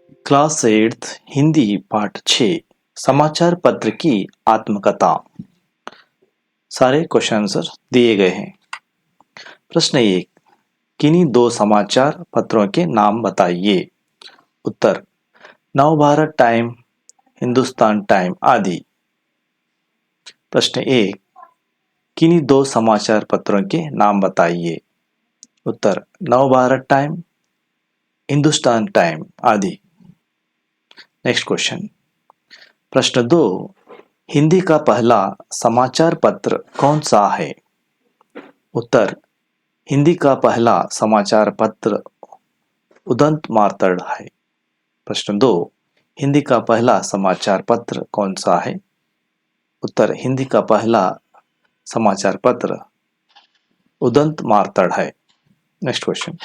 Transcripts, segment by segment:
Class 8 Hindi पाठ 6 समाचार पत्र की आत्मकथा। सारे क्वेश्चन आंसर दिए गए हैं। प्रश्न 1, किन्हीं दो समाचार पत्रों के नाम बताइए। उत्तर, नवभारत टाइम, हिंदुस्तान टाइम आदि। प्रश्न 1, किन्हीं दो समाचार पत्रों के नाम बताइए। उत्तर, नवभारत टाइम, हिंदुस्तान टाइम आदि। Next question. प्रश्न 2, हिंदी का पहला समाचार पत्र कौन सा है। उत्तर, हिंदी का पहला समाचार पत्र उदंत मार्तंड है। प्रश्न 2, हिंदी का पहला समाचार पत्र कौन सा है। उत्तर, हिंदी का पहला समाचार पत्र उदंत मार्तंड है। Next question.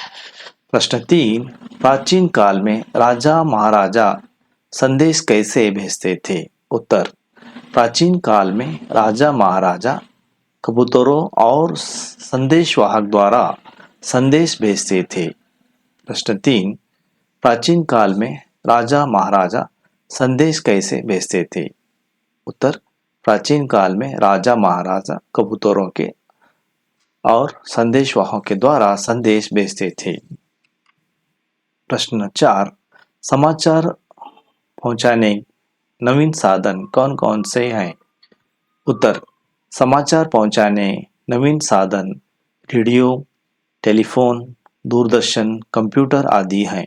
प्रश्न 3, प्राचीन काल में राजा महाराजा संदेश कैसे भेजते थे। उत्तर, प्राचीन काल में राजा महाराजा कबूतरों और संदेशवाहक द्वारा संदेश भेजते थे। प्रश्न 3, प्राचीन काल में राजा महाराजा संदेश कैसे भेजते थे। उत्तर, प्राचीन काल में राजा महाराजा कबूतरों के और संदेशवाहकों के द्वारा संदेश भेजते थे। प्रश्न 4, समाचार पहुंचाने नवीन साधन कौन कौन से हैं। उत्तर, समाचार पहुंचाने नवीन साधन रेडियो, टेलीफोन, दूरदर्शन, कंप्यूटर आदि हैं।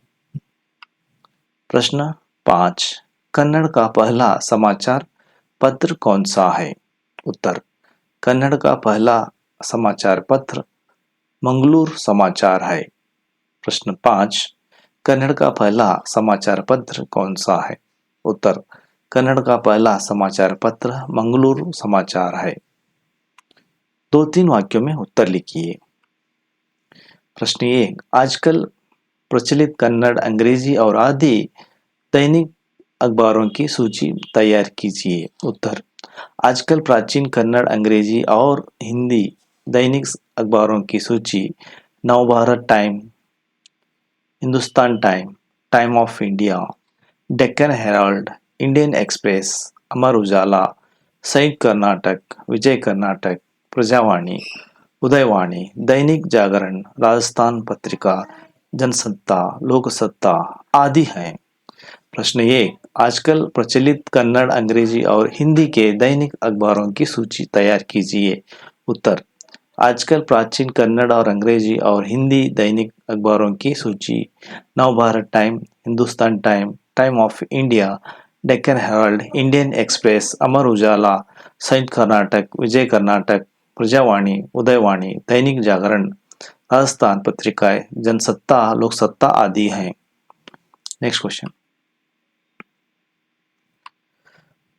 प्रश्न 5, कन्नड़ का पहला समाचार पत्र कौन सा है। उत्तर, कन्नड़ का पहला समाचार पत्र मंगलूर समाचार है। प्रश्न 5, कन्नड़ का पहला समाचार पत्र कौन सा है। उत्तर, कन्नड़ का पहला समाचार पत्र मंगलूर समाचार है। 2-3 वाक्यों में उत्तर लिखिए। प्रश्न 1, आजकल प्रचलित कन्नड़, अंग्रेजी और आदि दैनिक अखबारों की सूची तैयार कीजिए। उत्तर, आजकल प्राचीन कन्नड़, अंग्रेजी और हिंदी दैनिक अखबारों की सूची Navbharat time, Hindustan time, time of India, Deccan Herald, Indian Express, Amar Ujala, Samyukta Karnataka, विजय कर्नाटक, प्रजावाणी, उदयवाणी, दैनिक जागरण, राजस्थान पत्रिका, जनसत्ता, लोकसत्ता आदि हैं। प्रश्न 1, आजकल प्रचलित कन्नड़, अंग्रेजी और हिंदी के दैनिक अखबारों की सूची तैयार कीजिए। उत्तर, आजकल प्राचीन कन्नड़ और अंग्रेजी और हिंदी दैनिक अखबारों की सूची Navbharat time, Hindustan time, time of India, Deccan Herald, Indian Express, Amar Ujala, Samyukta Karnataka, विजय कर्नाटक, प्रजावाणी, उदयवाणी, दैनिक जागरण, राजस्थान पत्रिकाएं, जनसत्ता, लोकसत्ता आदि हैं। Next question.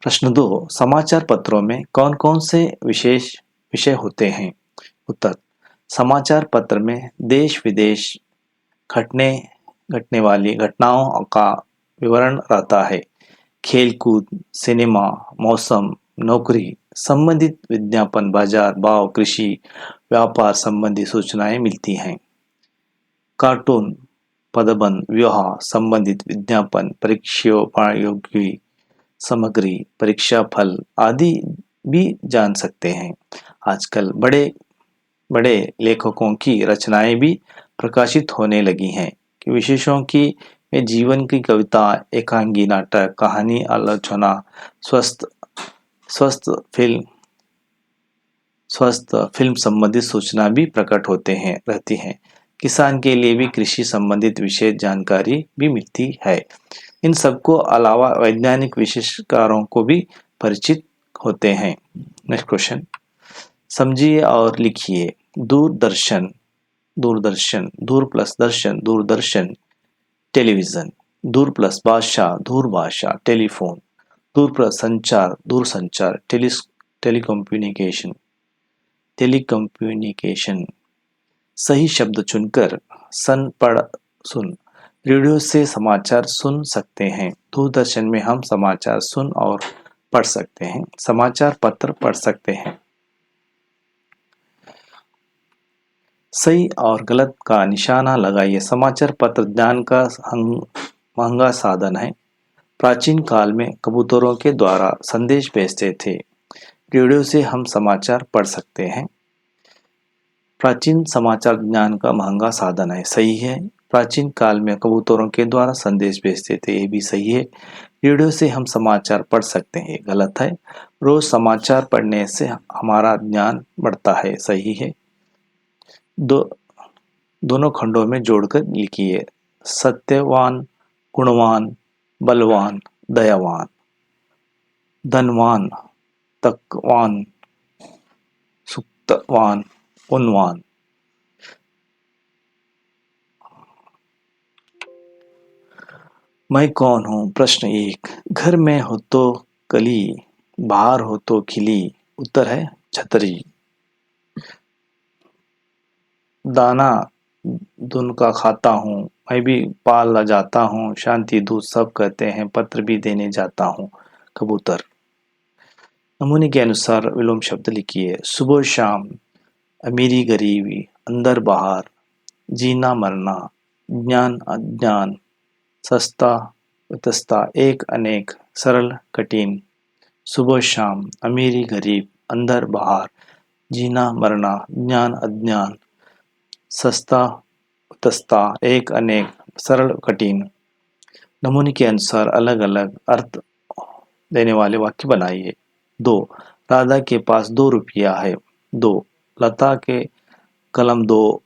प्रश्न 2, समाचार पत्रों में कौन कौन से विशेष विषय होते हैं। उत्तर, समाचार पत्र में देश विदेश घटने घटने वाली घटनाओं का विवरण रहता है। खेलकूद, सिनेमा, मौसम, नौकरी संबंधित विज्ञापन, बाजार भाव, कृषि, व्यापार संबंधी सूचनाएं मिलती हैं। कार्टून, पदबंध, विवाह संबंधित विज्ञापन, परीक्षोपयोगी सामग्री, परीक्षा फल आदि भी जान सकते हैं। आजकल बड़े बड़े लेखकों की रचनाएं भी प्रकाशित होने लगी हैं कि विशेषों की में जीवन की कविता, एकांगी नाटक, कहानी, आलोचना, स्वस्थ स्वस्थ फिल्म स्वस्थ फिल्म संबंधित सूचना भी प्रकट होते हैं रहती हैं। किसान के लिए भी कृषि संबंधित विशेष जानकारी भी मिलती है। इन सबको अलावा वैज्ञानिक विशेषकारों को भी परिचित होते हैं। नेक्स्ट क्वेश्चन, समझिए और लिखिए। दूरदर्शन, दूरदर्शन, दूर प्लस दर्शन, दूरदर्शन, टेलीविजन, दूर प्लस भाषा, दूरभाषा, टेलीफोन, दूर प्लस संचार, दूरसंचार, टेलीकम्युनिकेशन, टेलीकम्युनिकेशन। सही शब्द चुनकर सन पढ़ सुन। रेडियो से समाचार सुन सकते हैं। दूरदर्शन में हम समाचार सुन और पढ़ सकते हैं। समाचार पत्र पढ़ सकते हैं। सही और गलत का निशाना लगाइए। समाचार पत्र ज्ञान का महंगा साधन है। प्राचीन काल में कबूतरों के द्वारा संदेश भेजते थे। रेडियो से हम समाचार पढ़ सकते हैं। प्राचीन समाचार ज्ञान का महंगा साधन है, सही है। प्राचीन काल में कबूतरों के द्वारा संदेश भेजते थे, ये भी सही है। रेडियो से हम समाचार पढ़ सकते हैं, गलत है। रोज समाचार पढ़ने से हमारा ज्ञान बढ़ता है, सही है। दोनों खंडों में जोड़कर लिखिए। सत्यवान, गुणवान, बलवान, दयावान, धनवान, तकवान, सुक्तवान, उन्वान। मैं कौन हूँ? प्रश्न 1। घर में हो तो कली, बाहर हो तो खिली। उत्तर है छतरी। दाना दुन का खाता हूँ, मैं भी पाला जाता हूँ। शांति दूत सब कहते हैं, पत्र भी देने जाता हूँ। कबूतर। नमूने के अनुसार विलोम शब्द लिखिए। सुबह शाम, अमीरी गरीबी, अंदर बाहर, जीना मरना, ज्ञान अज्ञान, सस्ता व्यतस्ता, एक अनेक, सरल कठिन। सुबह शाम, अमीरी गरीब, अंदर बाहर, जीना मरना, ज्ञान अज्ञान, सस्ता व्यतस्ता, एक अनेक, सरल कठिन। नमूने के अनुसार अलग अलग अर्थ देने वाले वाक्य बनाइए। 2। राधा के पास 2 रुपया है। 2। लता के कलम दो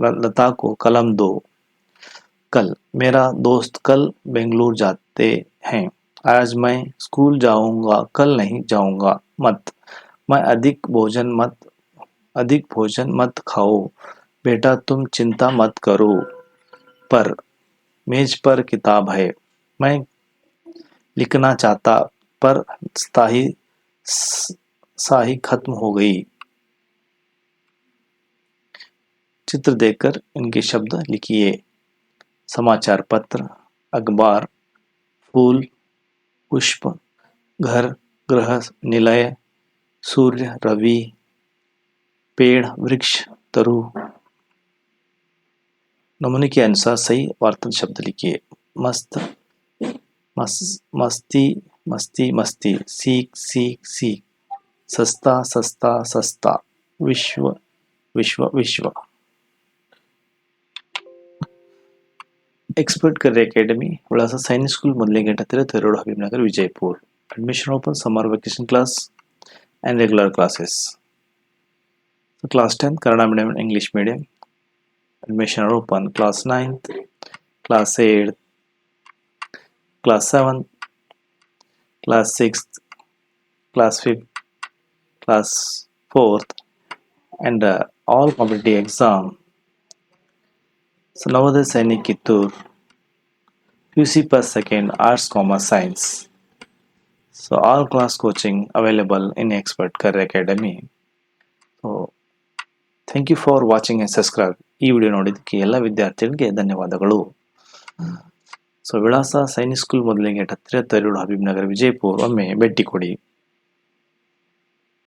लता को कलम दो। कल, मेरा दोस्त कल बेंगलुरु जाते हैं। आज मैं स्कूल जाऊंगा, कल नहीं जाऊंगा। मत, मैं अधिक भोजन मत खाओ। बेटा तुम चिंता मत करो। पर, मेज पर किताब है। मैं लिखना चाहता, पर स्याही खत्म हो गई। चित्र देखकर इनके शब्द लिखिए। समाचार पत्र, अखबार, फूल, पुष्प, घर, ग्रह, निलय, सूर्य, रवि, पेड़, वृक्ष, तरु। नमूने के अनुसार सही वार्तन शब्द लिखिए। मस्त, मस्ती, मस्ती, मस्ती, सीख, सीख, सीख, सस्ता, सस्ता, सस्ता, विश्व, विश्व, विश्व। एक्सपर्ट करियर अकेडमी विलास सैनिक स्कूल ಮೊದಲಿಗೆ ತಿರುಳು Habibnagar Vijayapura. Admission open summer vacation class and regular classes. So class 10 Kannada medium and English medium. Admission are open class 9th, class 8th, class 7th, class 6th, class 5th, class 4th, and all competitive exam. So Navodaya Sainik Kittur, UC per second, Arts, Commerce, Science. So all class coaching available in Expert Career Academy. So thank you for watching and subscribe. ಈ video ನೋಡಿದ್ದಕ್ಕೆ ಎಲ್ಲ ವಿದ್ಯಾರ್ಥಿಗಳಿಗೆ ಧನ್ಯವಾದಗಳು. So ವಿಳಾಸ Sainik school ಮೊದಲಿಗೆ ಹತ್ತಿರ ತರೂರು ಹಬೀಬ್ ನಗರ್ ವಿಜಯಪುರ. ಒಮ್ಮೆ ಭೇಟಿ ಕೊಡಿ.